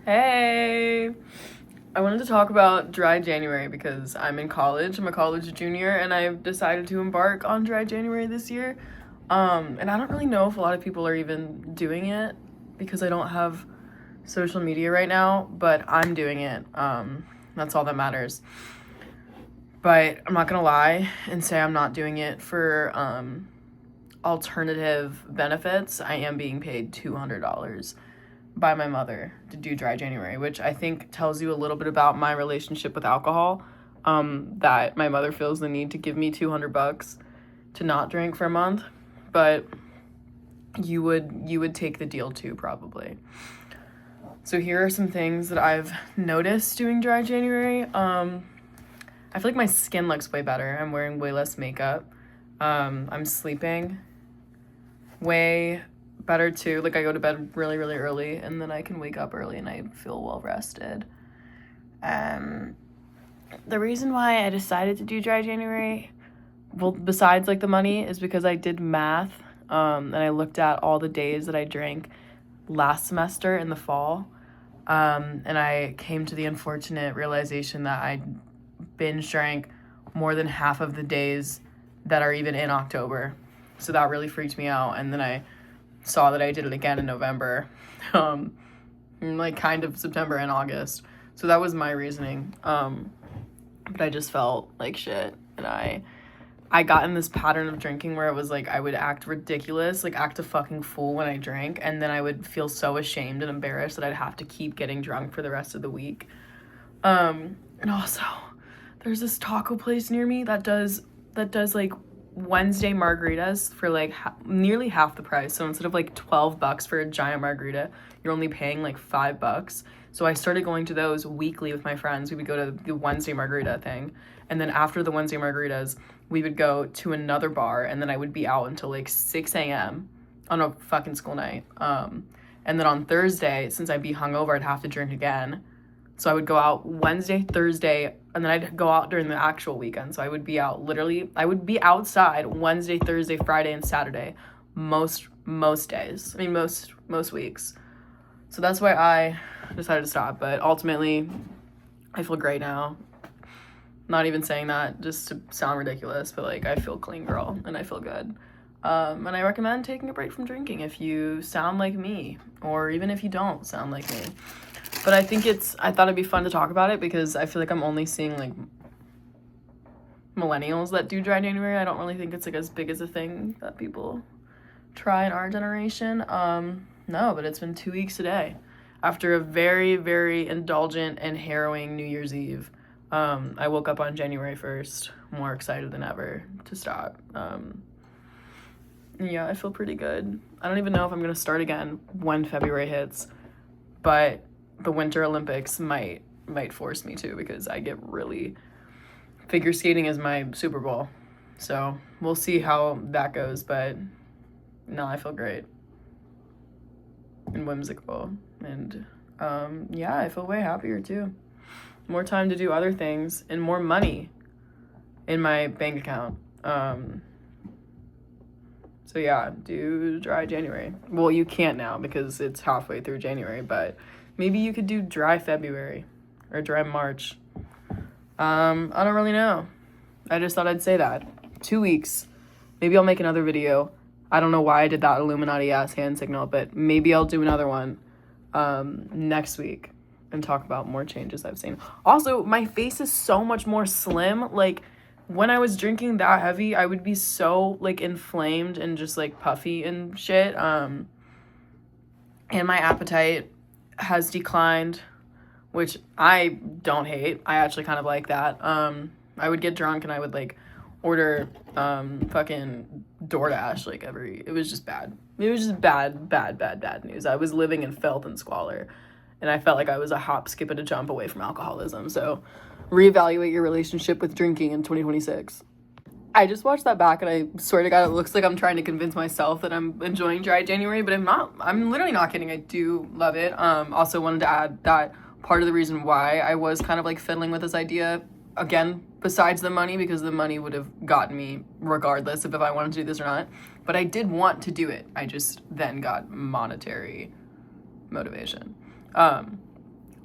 Hey! I wanted to talk about dry January because I'm in college. I'm a college junior and I've decided to embark on dry January this year. And I don't really know if a lot of people are even doing it because I don't have social media right now, but I'm doing it. That's all that matters. But I'm not gonna lie and say I'm not doing it for alternative benefits. I am being paid $200 by my mother to do dry January, which I think tells you a little bit about my relationship with alcohol. That my mother feels the need to give me $200 to not drink for a month, but you would take the deal too, probably. So here are some things that I've noticed doing dry January. I feel like my skin looks way better. I'm wearing way less makeup. I'm sleeping way better too. Like, I go to bed really, really early and then I can wake up early and I feel well rested. The reason why I decided to do dry January, well, besides like the money, is because I did math, and I looked at all the days that I drank last semester in the fall. And I came to the unfortunate realization that I binge drank more than half of the days that are even in October. So that really freaked me out. And then I saw that I did it again in November, like kind of September and August. So that was my reasoning. But I just felt like shit. And I got in this pattern of drinking where it was like I would act ridiculous, like act a fucking fool when I drank, and then I would feel so ashamed and embarrassed that I'd have to keep getting drunk for the rest of the week. And also, there's this taco place near me that does like Wednesday margaritas for like nearly half the price. So instead of like $12 for a giant margarita, you're only paying like $5. So I started going to those weekly with my friends. We would go to the Wednesday margarita thing, and then after the Wednesday margaritas, we would go to another bar, and then I would be out until like 6 a.m. on a fucking school night. And then on Thursday, since I'd be hungover, I'd have to drink again. So I would go out Wednesday, Thursday, and then I'd go out during the actual weekend. So I would be out literally, I would be outside Wednesday, Thursday, Friday, and Saturday most days. I mean, most weeks. So that's why I decided to stop. But ultimately, I feel great now. Not even saying that just to sound ridiculous, but like I feel clean, girl, and I feel good. And I recommend taking a break from drinking if you sound like me, or even if you don't sound like me. But I thought it'd be fun to talk about it because I feel like I'm only seeing like millennials that do dry January. I don't really think it's like as big as a thing that people try in our generation. No, but it's been 2 weeks today after a very, very indulgent and harrowing New Year's Eve. I woke up on January 1st more excited than ever to stop. Yeah, I feel pretty good. I don't even know if I'm going to start again when February hits, but the Winter Olympics might force me to, because I get really, figure skating is my Super Bowl. So we'll see how that goes, but no, I feel great and whimsical. And yeah, I feel way happier too. More time to do other things and more money in my bank account. So yeah, do dry January. Well, you can't now because it's halfway through January, but maybe you could do dry February or dry March. I don't really know. I just thought I'd say that. 2 weeks. Maybe I'll make another video. I don't know why I did that Illuminati ass hand signal, but maybe I'll do another one next week and talk about more changes I've seen. Also, my face is so much more slim. Like, when I was drinking that heavy, I would be so like inflamed and just like puffy and shit. And my appetite has declined, which I don't hate. I actually kind of like that. I would get drunk and I would like order fucking DoorDash like it was just bad. It was just bad news. I was living in filth and squalor, and I felt like I was a hop, skip, and a jump away from alcoholism. So reevaluate your relationship with drinking in 2026. I just watched that back and I swear to God, it looks like I'm trying to convince myself that I'm enjoying dry January, but I'm not. I'm literally not kidding. I do love it. Also wanted to add that part of the reason why I was kind of like fiddling with this idea, again, besides the money, because the money would have gotten me regardless of if I wanted to do this or not, but I did want to do it. I just then got monetary motivation.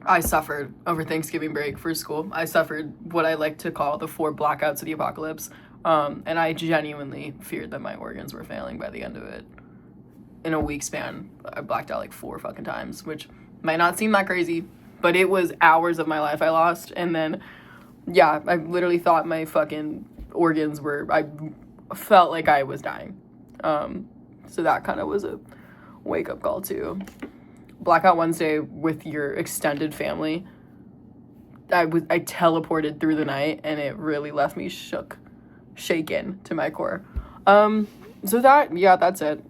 I suffered over Thanksgiving break for school. I suffered what I like to call the 4 blackouts of the apocalypse. And I genuinely feared that my organs were failing by the end of it. In a week span, I blacked out like 4 fucking times, which might not seem that crazy, but it was hours of my life I lost. And then, yeah, I literally thought my fucking organs were, I felt like I was dying. So that kind of was a wake-up call too. Blackout Wednesday with your extended family, I teleported through the night, and it really left me shaken to my core. So that's it.